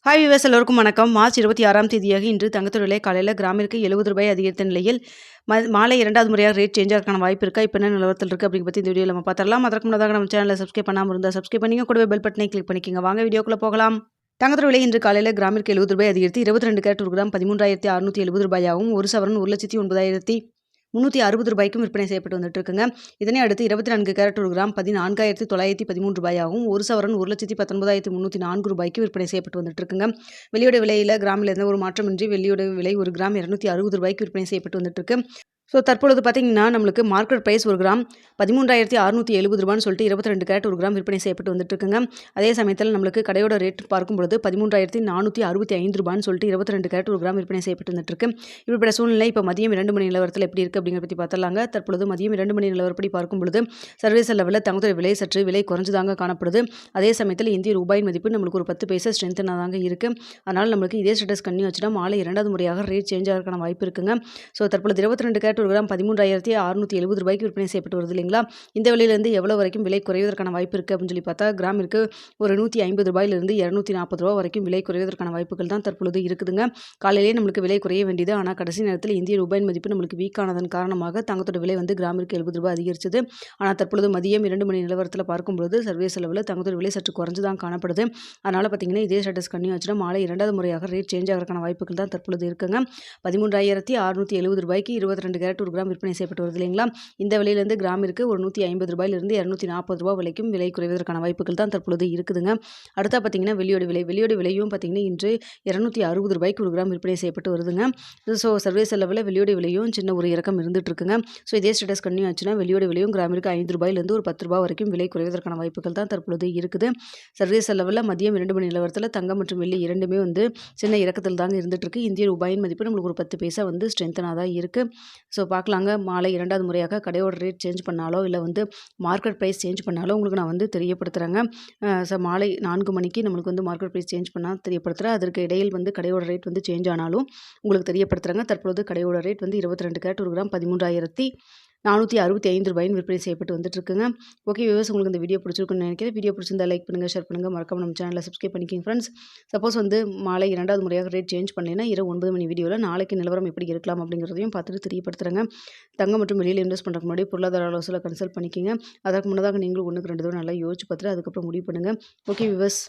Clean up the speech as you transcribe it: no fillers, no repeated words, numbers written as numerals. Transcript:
Hi viewers எல்லோருக்கும் வணக்கம். March 26ஆம் தேதியாக இன்று தங்கத்தோட விலை காலையில் கிராமிற்கு ரூ. 70 அதிகரித்த நிலையில் மாலை 2வது முறையாக ரேட் சேஞ்ச் ஆகிறதுக்கான வாய்ப்பு இருக்கா? இப்போ என்ன நிலவரத்தில் இருக்குது அப்படிங்க பற்றி இந்த வீடியோவில் நம்ம பார்த்துடலாம். அதற்கு முன்னதாக நம்ம சேனலை சப்ஸ்கிரைப் பண்ணாமல் இருந்தால் சப்ஸ்கிரைப் பண்ணிங்க, கூடவே பெல் பட்டனை கிளிக் பண்ணிக்கோங்க. வாங்க வீடியோக்குள்ளே போகலாம். தங்கத்தோட விலை இன்று காலையில் கிராமிற்கு ரூ. 70 அதிகரித்து 22 கேரட் 1 கிராம் ரூ. 13,670 ஒரு சவரன் ரூ. 1,09,360 விற்பனை செய்யப்பட்டு வந்துட்டு இருக்குங்க. இதனை அடுத்து 24 கேரட் 1 கிராம் ரூ. 14,913 ஒரு சவரன் ரூ. 1,19,304 விற்பனை செய்யப்பட்டு வந்துட்டு இருக்குங்க. வெள்ளியோட விலையில் கிராமில் இருந்த ஒரு மாற்றமின்றி வெள்ளியோட விலை 1 கிராம் ரூ. 260 விற்பனை செய்யப்பட்டு வந்துட்டு இருக்கு. ஸோ தற்பொழுது பார்த்தீங்கன்னா நம்மளுக்கு மார்க்கெட் ப்ரைஸ் 1 கிராம் ரூ. 13,670 சொல்லிட்டு 22 கேரட் 1 கிராம் விற்பனை செய்யப்பட்டு வந்துட்டு இருக்குங்க. அதே சமயத்தில் நம்மளுக்கு கடையோட ரேட் பார்க்கும்பொழுது ரூ. 13,465 சொல்லிட்டு 22 கேரட் 1 கிராம் விற்பனை செய்யப்பட்டு வந்துட்டு இருக்கு. இப்படிப்பட்ட சூழ்நிலை இப்போ மதியம் 2 மணி நிலவரத்தில் எப்படி இருக்குது அப்படிங்கிறத பற்றி பார்த்தலாங்க. தற்பொழுது மதியம் 2 மணி நிலவரப்படி பார்க்கும்பொழுது சர்வதேச லெவலில் தங்கத்தோட விலை சற்று விலை குறைஞ்சுதாங்க காணப்படுது. அதே சமயத்தில் இந்திய ரூபாயின் மதிப்பு நம்மளுக்கு ஒரு 10 பைசா ஸ்ட்ரென்த்தனாக தாங்க இருக்குது. அதனால் நம்மளுக்கு இதே ஸ்டேட்டஸ் கன்னியூ வச்சுன்னா மாலை 2வது முறையாக ரேட் சேஞ்ச் ஆகிறதுக்கான வாய்ப்பு இருக்குங்க. ஸோ தற்பொழுது 22 கேரட் 1 கிராம் ரூ. 13,670 விற்பனை செய்யப்பட்டு வருது இல்லைங்களா? இந்த விலையிலிருந்து எவ்வளோ வரைக்கும் விலை குறைவதற்கான வாய்ப்பு இருக்குது அப்படின்னு சொல்லி பார்த்தா கிராமிற்கு ஒரு ரூ. 150 240 வரைக்கும் விலை குறைவதற்கான வாய்ப்புகள் தான் தற்பொழுது இருக்குதுங்க. காலையிலேயே நம்மளுக்கு விலை குறைய வேண்டியது. ஆனால் கடைசி நேரத்தில் இந்திய ரூபாயின் மதிப்பு நம்மளுக்கு வீக் ஆனதன் காரணமாக தங்கத்தோட விலை கிராமிற்கு ரூ. 70 அதிகரிச்சது. ஆனால் தற்பொழுது மதியம் 2 மணி நிலவரத்தில் பார்க்கும்போது சர்வதேச அளவில் தங்கத்தோட விலை சற்று குறைஞ்சு தான் காணப்படுது. அதனால் பார்த்தீங்கன்னா இதே ஸ்டேட்டஸ் கன்னியூ ஆச்சுன்னா மாலை 2வது முறையாக ரேட் சேஞ்ச் ஆகிறதுக்கான வாய்ப்புகள் தான் தற்பொழுது இருக்குங்க. ரூ. 13,670 22 கேரட் 1 கிராம் விற்பனை செய்யப்பட்டு வருது இல்லைங்களா? இந்த விலையிலிருந்து கிராமிற்கு ஒரு ரூ. 150 240 வரைக்கும் விலை குறைவதற்கான வாய்ப்புகள் தான் தற்பொழுது இருக்குதுங்க. அடுத்தா பார்த்தீங்கன்னா வெள்ளியோட விலையும் பார்த்தீங்கன்னா இன்று ரூ. 260 1 கிராம் விற்பனை செய்யப்பட்டு வருதுங்க. ஸோ சர்வதேச லெவலில் வெள்ளியோட விலையும் சின்ன ஒரு இறக்கம் இருந்துட்டு இருக்குங்க. ஸோ இதே ஸ்டேட்டஸ் கன்னியூ ஆச்சுன்னா வெள்ளியோட விலையும் கிராமிற்கு ரூ. 5 ஒரு ரூ. 10 வரைக்கும் விலை குறைவதற்கான வாய்ப்புகள் தான் தற்பொழுது இருக்குது. சர்வதேச லெவலில் மதியம் 2 மணி நிலவரத்தில் தங்கம் மற்றும் வெள்ளி இரண்டுமே சின்ன இறக்கத்தில் தாங்க இருந்துட்டு இருக்கு. இந்திய ரூபாயின் மதிப்பு நம்மளுக்கு ஒரு 10 பைசா ஸ்ட்ரென்த்தனாக தான் இருக்குது. ஸோ பார்க்கலாங்க மாலை 2வது முறையாக கடையோட ரேட் சேஞ்ச் பண்ணாலோ இல்லை மார்க்கெட் ப்ரைஸ் சேஞ்ச் பண்ணாலோ உங்களுக்கு நான் தெரியப்படுத்துகிறேங்க. ஸோ மாலை 4 மணிக்கு நம்மளுக்கு மார்க்கெட் ப்ரைஸ் சேஞ்ச் பண்ணால் தெரியப்படுத்துகிறேன். அதற்கு இடையில் கடையோட ரேட் சேஞ்ச் ஆனாலும் உங்களுக்கு தெரியப்படுத்துகிறேங்க. தற்பொழுது கடையோட ரேட் 22 கேரட் 1 கிராம் ரூ. 13,465 விற்பனை செய்யப்பட்டு வந்துட்டு இருக்குங்க. ஓகே வியூவர்ஸ், உங்களுக்கு இந்த வீடியோ பிடிச்சிருக்குன்னு நினைக்கிறேன். வீடியோ பிடிச்சிருந்தா லைக் பண்ணுங்கள், ஷேர் பண்ணுங்கள், மறக்காம நம்ம சேனலை சப்ஸ்கிரைப் பண்ணிக்கிங்க ஃப்ரெண்ட்ஸ். சப்போஸ் மாலை 2வது முறையாக ரேட் சேஞ்ச் பண்ணலைன்னா இரவு 9 மணி வீடியோவில் நாளைக்கு நிலவரம் எப்படி இருக்கலாம் அப்படிங்கிறதையும் பார்த்துட்டு தெரியப்படுத்துகிறேங்க. தங்கம் மற்றும் வெளியில் இன்வெஸ்ட் பண்ணுறதுக்கு முன்னாடி பொருளாதார ஆலோசனை கன்சல்ட் பண்ணிக்கிங்க. அதற்கு முன்னதாக நீங்களும் 1க்கு 2 தடவை நல்லா யோசிச்சு பார்த்துட்டு அதுக்கப்புறம் முடிவு பண்ணுங்கள். Okay viewers.